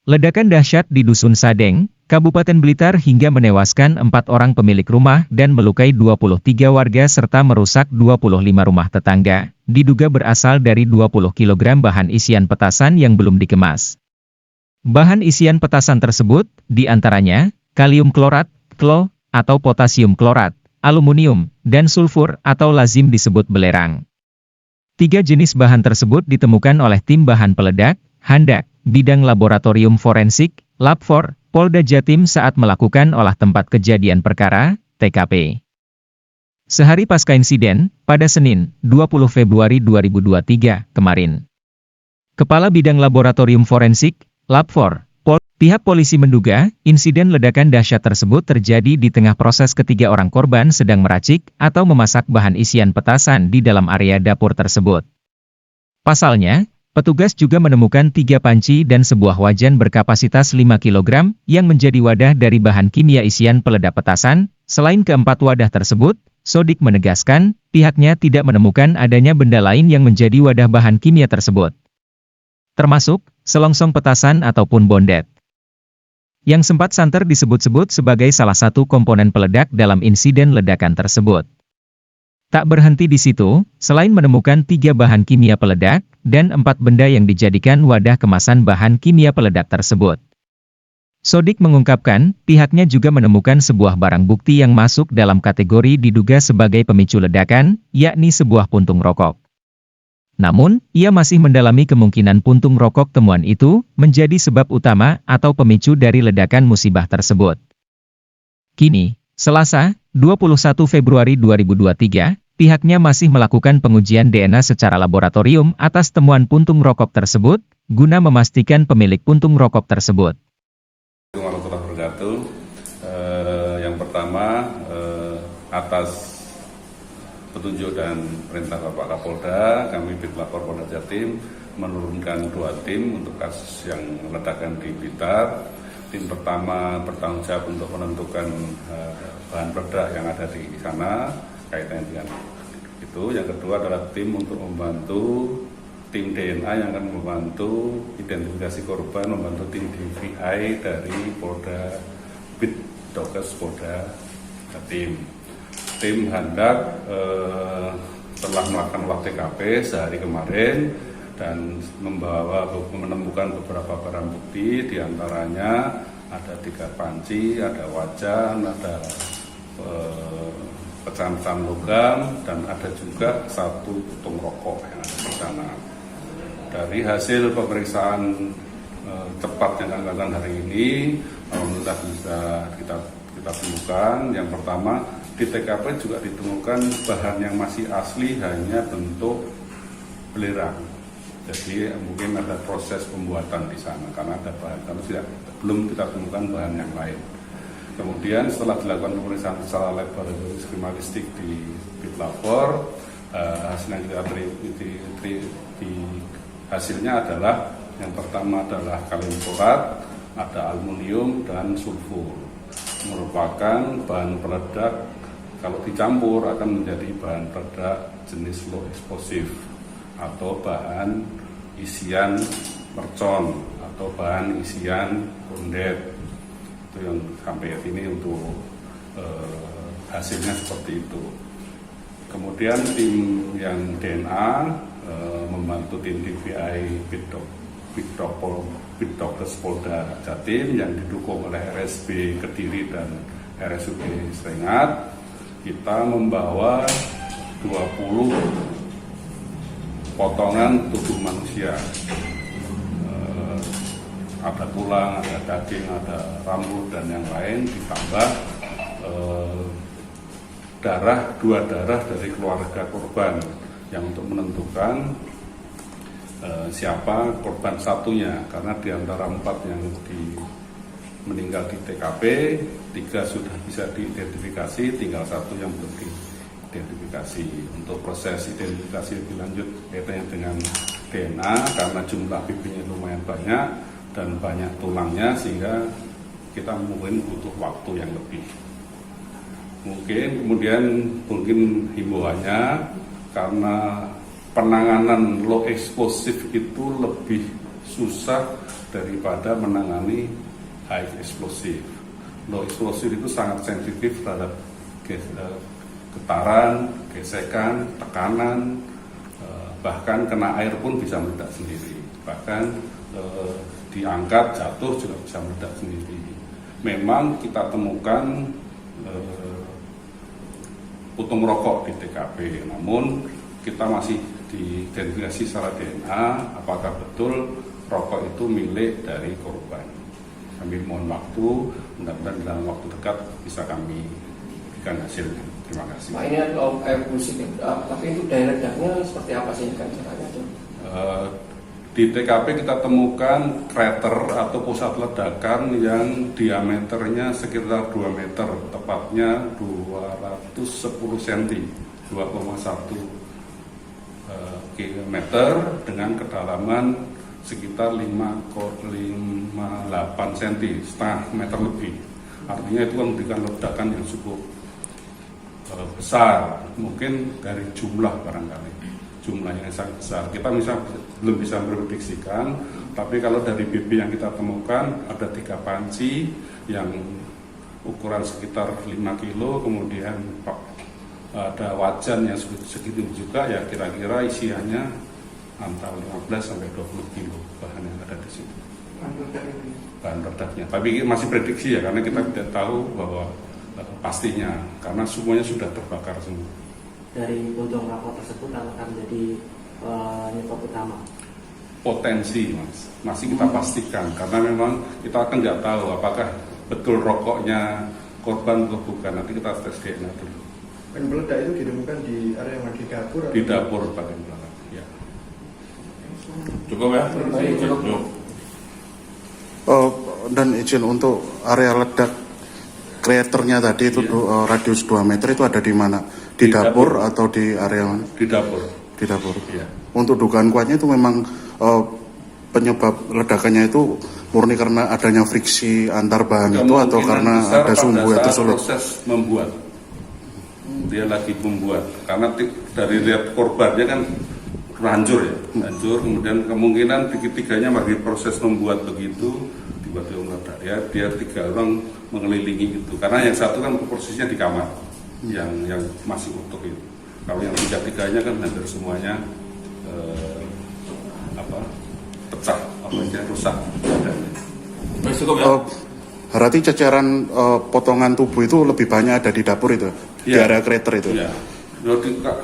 Ledakan dahsyat di Dusun Sadeng, Kabupaten Blitar hingga menewaskan 4 orang pemilik rumah dan melukai 23 warga serta merusak 25 rumah tetangga, diduga berasal dari 20 kg bahan isian petasan yang belum dikemas. Bahan isian petasan tersebut, diantaranya, kalium klorat, klo, atau potasium klorat, aluminium, dan sulfur atau lazim disebut belerang. 3 jenis bahan tersebut ditemukan oleh tim bahan peledak, Handak, Bidang Laboratorium Forensik, Labfor, Polda Jatim saat melakukan olah tempat kejadian perkara, TKP. Sehari pasca insiden, pada Senin, 20 Februari 2023, kemarin. Kepala Bidang Laboratorium Forensik, Labfor, pihak polisi menduga, insiden ledakan dahsyat tersebut terjadi di tengah proses ketiga orang korban sedang meracik atau memasak bahan isian petasan di dalam area dapur tersebut. Pasalnya, petugas juga menemukan 3 panci dan sebuah wajan berkapasitas 5 kg yang menjadi wadah dari bahan kimia isian peledak petasan. Selain keempat wadah tersebut, Sodik menegaskan, pihaknya tidak menemukan adanya benda lain yang menjadi wadah bahan kimia tersebut, termasuk selongsong petasan ataupun bondet, yang sempat santer disebut-sebut sebagai salah satu komponen peledak dalam insiden ledakan tersebut. Tak berhenti di situ, selain menemukan 3 bahan kimia peledak, dan 4 benda yang dijadikan wadah kemasan bahan kimia peledak tersebut. Sodik mengungkapkan, pihaknya juga menemukan sebuah barang bukti yang masuk dalam kategori diduga sebagai pemicu ledakan, yakni sebuah puntung rokok. Namun, ia masih mendalami kemungkinan puntung rokok temuan itu menjadi sebab utama atau pemicu dari ledakan musibah tersebut. Kini, Selasa, 21 Februari 2023, pihaknya masih melakukan pengujian DNA secara laboratorium atas temuan puntung rokok tersebut, guna memastikan pemilik puntung rokok tersebut. Warahmatullahi wabarakatuh. Yang pertama, atas petunjuk dan perintah Bapak Kapolda, kami Bitlapor Polda Jatim menurunkan 2 tim untuk kasus yang ledakan di Blitar. Tim pertama bertanggung jawab untuk menentukan bahan peledak yang ada di sana kaitannya dengan itu. Yang kedua adalah tim untuk membantu tim DNA yang akan membantu identifikasi korban, membantu tim DVI dari Polda Bitdokes Polda Jatim. Tim Handak telah melakukan olah TKP sehari kemarin dan menemukan beberapa barang bukti, diantaranya ada 3 panci, ada wajan, ada pecahan-pecahan logam, dan ada juga 1 puntung rokok yang ada di sana. Dari hasil pemeriksaan cepat yang akan dilakukan hari ini, alhamdulillah bisa kita temukan. Yang pertama, di TKP juga ditemukan bahan yang masih asli, hanya bentuk belerang. Jadi mungkin ada proses pembuatan di sana karena ada bahan, karena belum kita temukan bahan yang lain. Kemudian setelah dilakukan pemeriksaan secara laboratorium kriminalistik di Bitlapor, hasilnya hasilnya adalah yang pertama adalah kalium klorat, ada aluminium dan sulfur, merupakan bahan peledak. Kalau dicampur akan menjadi bahan peledak jenis low explosive atau bahan isian mercon atau bahan isian bondet. Itu yang sampai ini untuk hasilnya seperti itu. Kemudian tim yang DNA membantu tim DVI Bitdokes Polda Jatim yang didukung oleh RSB Kediri dan RSUD Srengat. Kita membawa 20 potongan tubuh manusia, ada tulang, ada daging, ada rambut dan yang lain, ditambah 2 darah dari keluarga korban yang untuk menentukan siapa korban satunya, karena di antara 4 yang meninggal di TKP, 3 sudah bisa diidentifikasi, tinggal 1 yang belum diidentifikasi. Untuk proses identifikasi lebih lanjut kaitannya dengan DNA, karena jumlah bibirnya lumayan banyak dan banyak tulangnya, sehingga kita mungkin butuh waktu yang lebih. Mungkin himbauannya, karena penanganan low explosive itu lebih susah daripada menangani high explosive. Low explosive itu sangat sensitif terhadap getaran, gesekan, tekanan, bahkan kena air pun bisa meledak sendiri. Bahkan diangkat, jatuh juga bisa meledak sendiri. Memang kita temukan putung rokok di TKP, namun kita masih diidentifikasi secara DNA apakah betul rokok itu milik dari korban. Kami mohon waktu, mudah-mudahan dalam waktu dekat bisa kami berikan hasilnya. Terima kasih. Pak, ini ada air pulsing, tapi itu daya ledaknya seperti apa sih kan caranya? Di TKP kita temukan krater atau pusat ledakan yang diameternya sekitar 2 meter, tepatnya 210 cm, 2,1 kilometer dengan kedalaman sekitar 5,8 cm, setengah meter lebih. Artinya itu memberikan ledakan yang cukup besar, mungkin dari jumlah barangkali. Jumlahnya yang sangat besar. Kita belum bisa memprediksikan, tapi kalau dari BB yang kita temukan ada 3 panci yang ukuran sekitar 5 kilo, kemudian ada wajan yang segitu juga, ya kira-kira isiannya antara 15 sampai 20 kilo bahan yang ada di situ. Bahan redaknya. Tapi masih prediksi ya, karena kita tidak tahu bahwa pastinya, karena semuanya sudah terbakar semua. Dari putung rokok tersebut akan menjadi penyebab utama? Potensi, Mas, masih kita pastikan, karena memang kita akan nggak tahu apakah betul rokoknya korban atau bukan. Nanti kita tes DNA dulu. Bahan peledak itu ditemukan di area yang di dapur? Di dapur bagian belakang. Ya. Cukup ya? Cukup. Dan izin untuk area ledak kreatornya tadi itu radius 2 meter itu ada di mana? Di dapur atau di area mana? Di dapur. Di dapur. Ya. Untuk dugaan kuatnya itu memang penyebab ledakannya itu murni karena adanya friksi antar bahan itu atau karena ada sumbu yang tersulut? Proses membuat. Dia lagi membuat. Karena dari lihat korbannya kan hancur ya, hancur. Kemudian kemungkinan tiganya bagi proses membuat begitu tiba-tiba meledak. Ya, dia 3 orang mengelilingi itu. Karena yang satu kan posisinya di kamar, yang masih utuh itu. Kalau yang 3-3-nya kan hampir semuanya pecah, rusak. Berarti ceceran potongan tubuh itu lebih banyak ada di dapur itu, di Ya. area krater itu? Ya.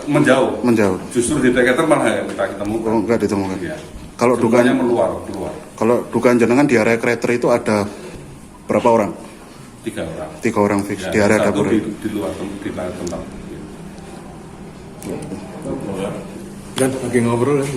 Menjauh. Menjauh. Justru di TKT malah yang kita temukan. Oh, enggak ditemukan. Ya. Kalau Semuanya dugaan keluar. Kalau dugaan jenengan di area krater itu ada berapa orang? 3 orang. 3 orang fix Ya, di area satu dapur itu. di luar tempat. Kan lagi ngobrol ya.